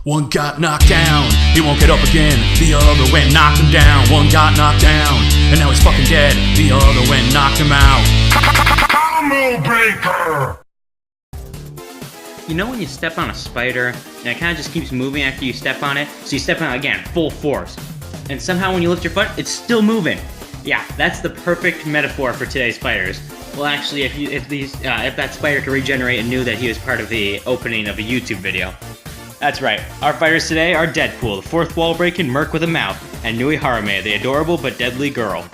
One got knocked down, he won't get up again. The other went knocked him down. One got knocked down, and now he's fucking dead. The other went knocked him out. Combo breaker! You know when you step on a spider, and it kind of just keeps moving after you step on it? So you step on it again, full force. And somehow when you lift your foot, it's still moving. Yeah, that's the perfect metaphor for today's spiders. Well, actually, if that spider could regenerate and knew that he was part of the opening of a YouTube video. That's right, our fighters today are Deadpool, the fourth wall-breaking merc with a mouth, and Nui Harime, the adorable but deadly girl.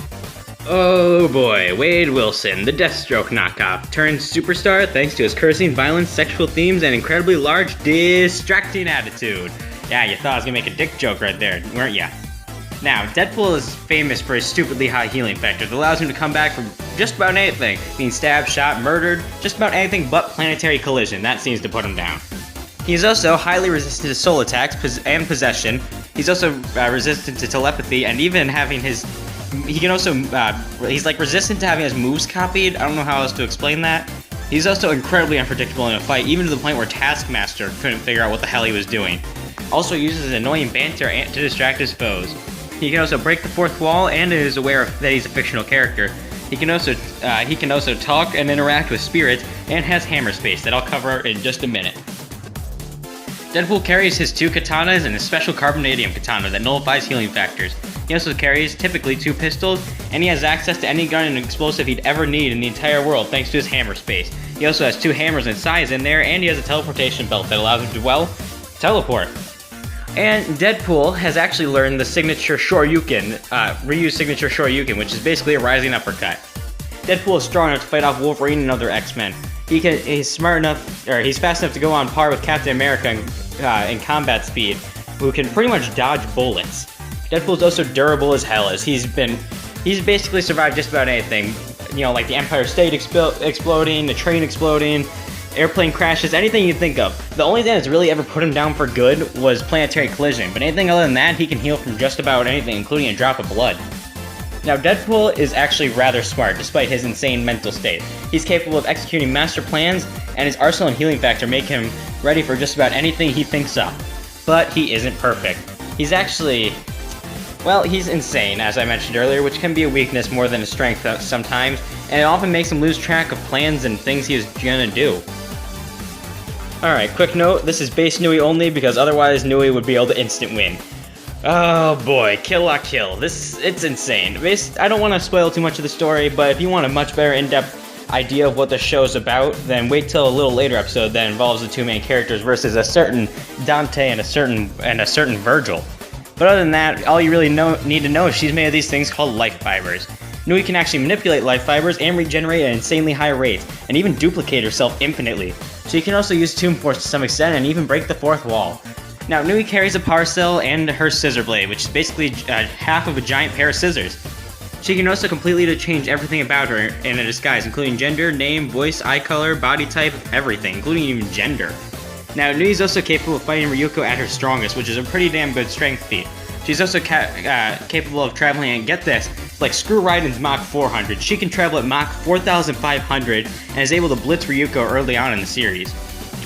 Oh boy, Wade Wilson, the Deathstroke knockoff, turned superstar thanks to his cursing, violence, sexual themes, and incredibly large, distracting attitude. Yeah, you thought I was gonna make a dick joke right there, weren't ya? Now, Deadpool is famous for his stupidly high healing factor that allows him to come back from just about anything, being stabbed, shot, murdered, just about anything but planetary collision. That seems to put him down. He's also highly resistant to soul attacks and possession. He's also resistant to telepathy, and even having his... He can also... he's like resistant to having his moves copied. I don't know how else to explain that. He's also incredibly unpredictable in a fight, even to the point where Taskmaster couldn't figure out what the hell he was doing. Also uses annoying banter to distract his foes. He can also break the fourth wall and is aware that he's a fictional character. He can also talk and interact with spirits and has hammer space that I'll cover in just a minute. Deadpool carries his two katanas and a special carbonadium katana that nullifies healing factors. He also carries, typically, 2 pistols, and he has access to any gun and explosive he'd ever need in the entire world thanks to his hammer space. He also has 2 hammers and sais in there, and he has a teleportation belt that allows him to, well, teleport. And Deadpool has actually learned the signature Shoryuken, Ryu's signature Shoryuken, which is basically a rising uppercut. Deadpool is strong enough to fight off Wolverine and other X-Men. He's fast enough to go on par with Captain America in combat speed, who can pretty much dodge bullets. Deadpool's also durable as hell, as he's basically survived just about anything. You know, like the Empire State exploding, the train exploding, airplane crashes, anything you think of. The only thing that's really ever put him down for good was planetary collision, but anything other than that, he can heal from just about anything, including a drop of blood. Now, Deadpool is actually rather smart, despite his insane mental state. He's capable of executing master plans, and his arsenal and healing factor make him ready for just about anything he thinks up. But he isn't perfect. He's actually... well, he's insane, as I mentioned earlier, which can be a weakness more than a strength sometimes, and it often makes him lose track of plans and things he was gonna do. Alright, quick note, this is base Nui only, because otherwise Nui would be able to instant win. Oh boy, Kill La Kill. It's insane. I don't want to spoil too much of the story, but if you want a much better in-depth idea of what the show's about, then wait till a little later episode that involves the 2 main characters versus a certain Dante and a certain Virgil. But other than that, all you really need to know is she's made of these things called life fibers. Nui can actually manipulate life fibers and regenerate at insanely high rates, and even duplicate herself infinitely. She can also use Tomb Force to some extent and even break the fourth wall. Now, Nui carries a power cell and her scissor blade, which is basically half of a giant pair of scissors. She can also completely change everything about her in a disguise, including gender, name, voice, eye color, body type, everything, including even gender. Now, Nui is also capable of fighting Ryuko at her strongest, which is a pretty damn good strength feat. She's also capable of traveling, and get this, like Screw Raiden's Mach 400. She can travel at Mach 4,500 and is able to blitz Ryuko early on in the series.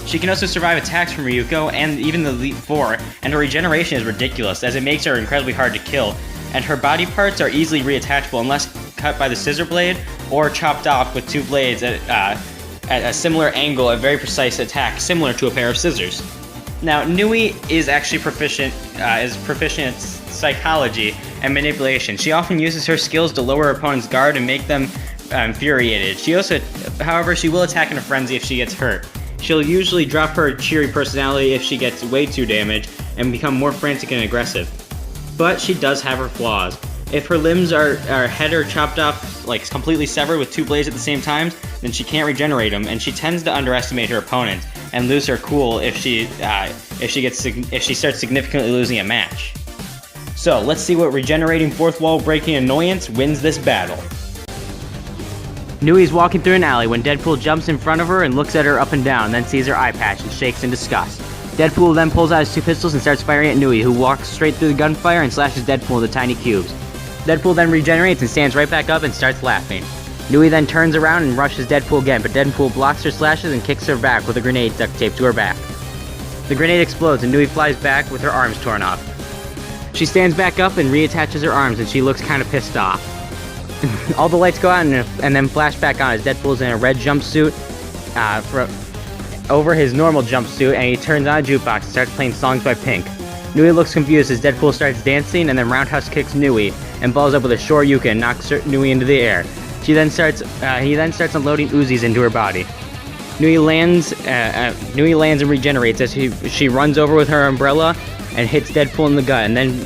She can also survive attacks from Ryuko and even the Elite Four, and her regeneration is ridiculous, as it makes her incredibly hard to kill, and her body parts are easily reattachable unless cut by the scissor blade or chopped off with 2 blades at a similar angle, a very precise attack, similar to a pair of scissors. Now, Nui is actually proficient in psychology and manipulation. She often uses her skills to lower her opponent's guard and make them infuriated. However, she will attack in a frenzy if she gets hurt. She'll usually drop her cheery personality if she gets way too damaged and become more frantic and aggressive. But she does have her flaws. If her limbs are head are chopped off, like completely severed with 2 blades at the same time, then she can't regenerate them, and she tends to underestimate her opponents and lose her cool if she starts significantly losing a match. So let's see what regenerating fourth wall breaking annoyance wins this battle. Nui's walking through an alley when Deadpool jumps in front of her and looks at her up and down, then sees her eye patch and shakes in disgust. Deadpool then pulls out his 2 pistols and starts firing at Nui, who walks straight through the gunfire and slashes Deadpool into tiny cubes. Deadpool then regenerates and stands right back up and starts laughing. Nui then turns around and rushes Deadpool again, but Deadpool blocks her slashes and kicks her back with a grenade duct taped to her back. The grenade explodes and Nui flies back with her arms torn off. She stands back up and reattaches her arms, and she looks kind of pissed off. All the lights go out and then flash back on as Deadpool's in a red jumpsuit over his normal jumpsuit, and he turns on a jukebox and starts playing songs by Pink. Nui looks confused as Deadpool starts dancing and then roundhouse kicks Nui and balls up with a Shoryuken and knocks Nui into the air. He then starts unloading Uzis into her body. Nui lands and regenerates as she runs over with her umbrella and hits Deadpool in the gut, and then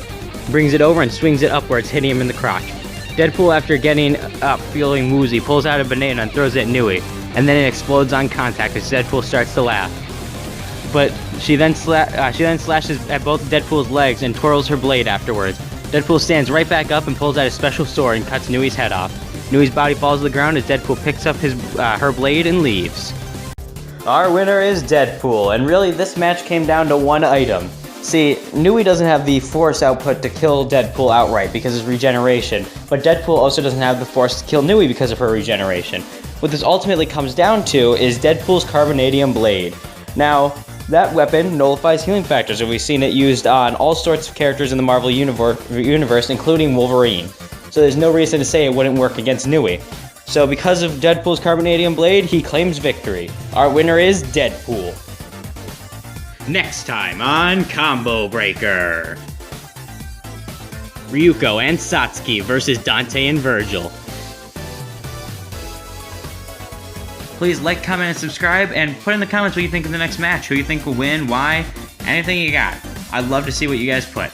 brings it over and swings it upwards, hitting him in the crotch. Deadpool, after getting up feeling woozy, pulls out a banana and throws it at Nui, and then it explodes on contact as Deadpool starts to laugh. But she then slashes at both Deadpool's legs and twirls her blade afterwards. Deadpool stands right back up and pulls out a special sword and cuts Nui's head off. Nui's body falls to the ground as Deadpool picks up her blade and leaves. Our winner is Deadpool, and really this match came down to one item. See, Nui doesn't have the force output to kill Deadpool outright because of his regeneration, but Deadpool also doesn't have the force to kill Nui because of her regeneration. What this ultimately comes down to is Deadpool's Carbonadium Blade. Now, that weapon nullifies healing factors, and we've seen it used on all sorts of characters in the Marvel universe, including Wolverine. So there's no reason to say it wouldn't work against Nui. So because of Deadpool's Carbonadium Blade, he claims victory. Our winner is Deadpool. Next time on Combo Breaker, Ryuko and Satsuki versus Dante and Virgil. Please like, comment, and subscribe, and put in the comments what you think of the next match, who you think will win, why, anything you got. I'd love to see what you guys put.